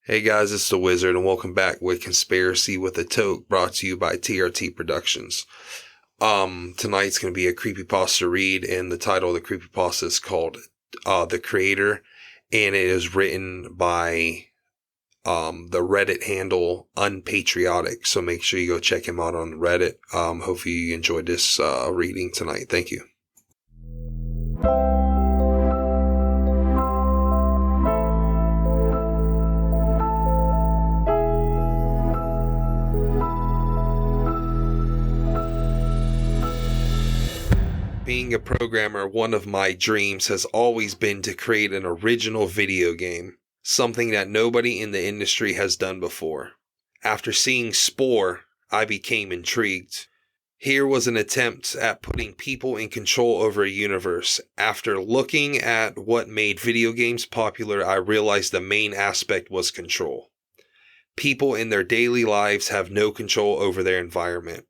Hey guys, it's the Wizard, and welcome back with Conspiracy with a Toke, brought to you by TRT Productions. Tonight's going to be a creepypasta read, and the title of the creepypasta is called The Creator, and it is written by the Reddit handle unpatriotic. So make sure you go check him out on Reddit. Hopefully you enjoyed this reading tonight. Thank you. Being a programmer, one of my dreams has always been to create an original video game, something that nobody in the industry has done before. After seeing Spore, I became intrigued. Here was an attempt at putting people in control over a universe. After looking at what made video games popular, I realized the main aspect was control. People in their daily lives have no control over their environment.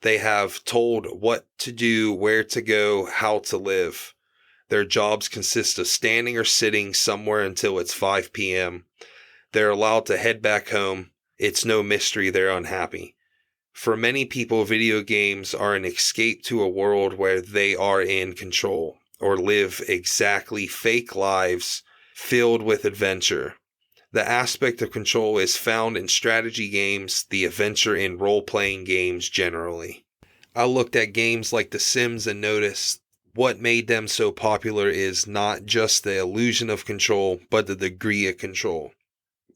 They have told what to do, where to go, how to live. Their jobs consist of standing or sitting somewhere until it's 5 p.m. They're allowed to head back home. It's no mystery they're unhappy. For many people, video games are an escape to a world where they are in control or live exactly fake lives filled with adventure. The aspect of control is found in strategy games, the adventure in role-playing games generally. I looked at games like The Sims and noticed what made them so popular is not just the illusion of control, but the degree of control.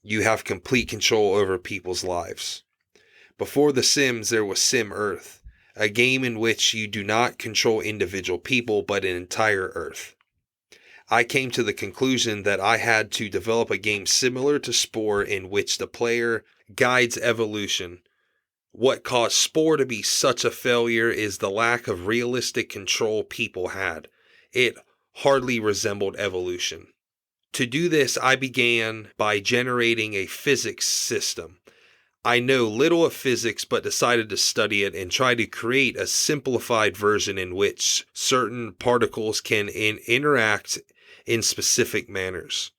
You have complete control over people's lives. Before The Sims, there was Sim Earth, a game in which you do not control individual people, but an entire Earth. I came to the conclusion that I had to develop a game similar to Spore in which the player guides evolution. What caused Spore to be such a failure is the lack of realistic control people had. It hardly resembled evolution. To do this, I began by generating a physics system. I know little of physics, but decided to study it and try to create a simplified version in which certain particles can interact in specific manners.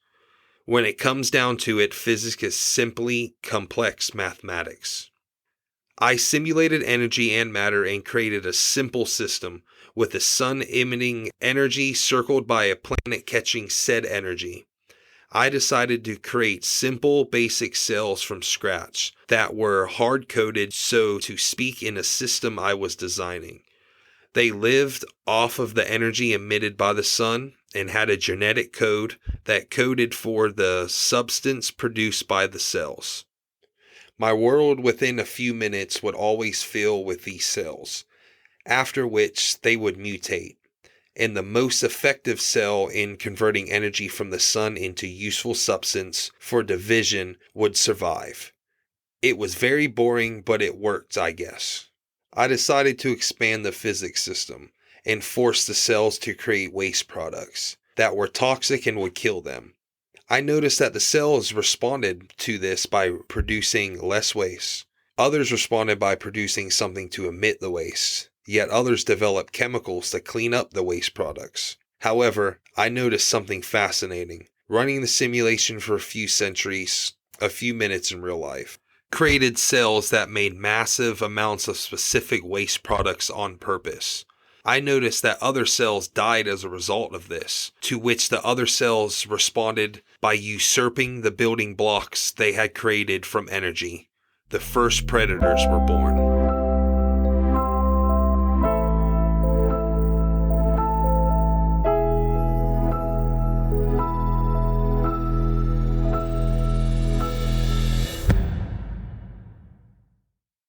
When it comes down to it, physics is simply complex mathematics. I simulated energy and matter and created a simple system with the sun emitting energy circled by a planet catching said energy. I decided to create simple basic cells from scratch that were hard-coded, so to speak, in a system I was designing. They lived off of the energy emitted by the sun and had a genetic code that coded for the substance produced by the cells. My world within a few minutes would always fill with these cells, after which they would mutate, and the most effective cell in converting energy from the sun into useful substance for division would survive. It was very boring, but it worked, I guess. I decided to expand the physics system and force the cells to create waste products that were toxic and would kill them. I noticed that the cells responded to this by producing less waste. Others responded by producing something to emit the waste, yet others developed chemicals to clean up the waste products. However, I noticed something fascinating. Running the simulation for a few centuries, a few minutes in real life, created cells that made massive amounts of specific waste products on purpose. I noticed that other cells died as a result of this, to which the other cells responded by usurping the building blocks they had created from energy. The first predators were born.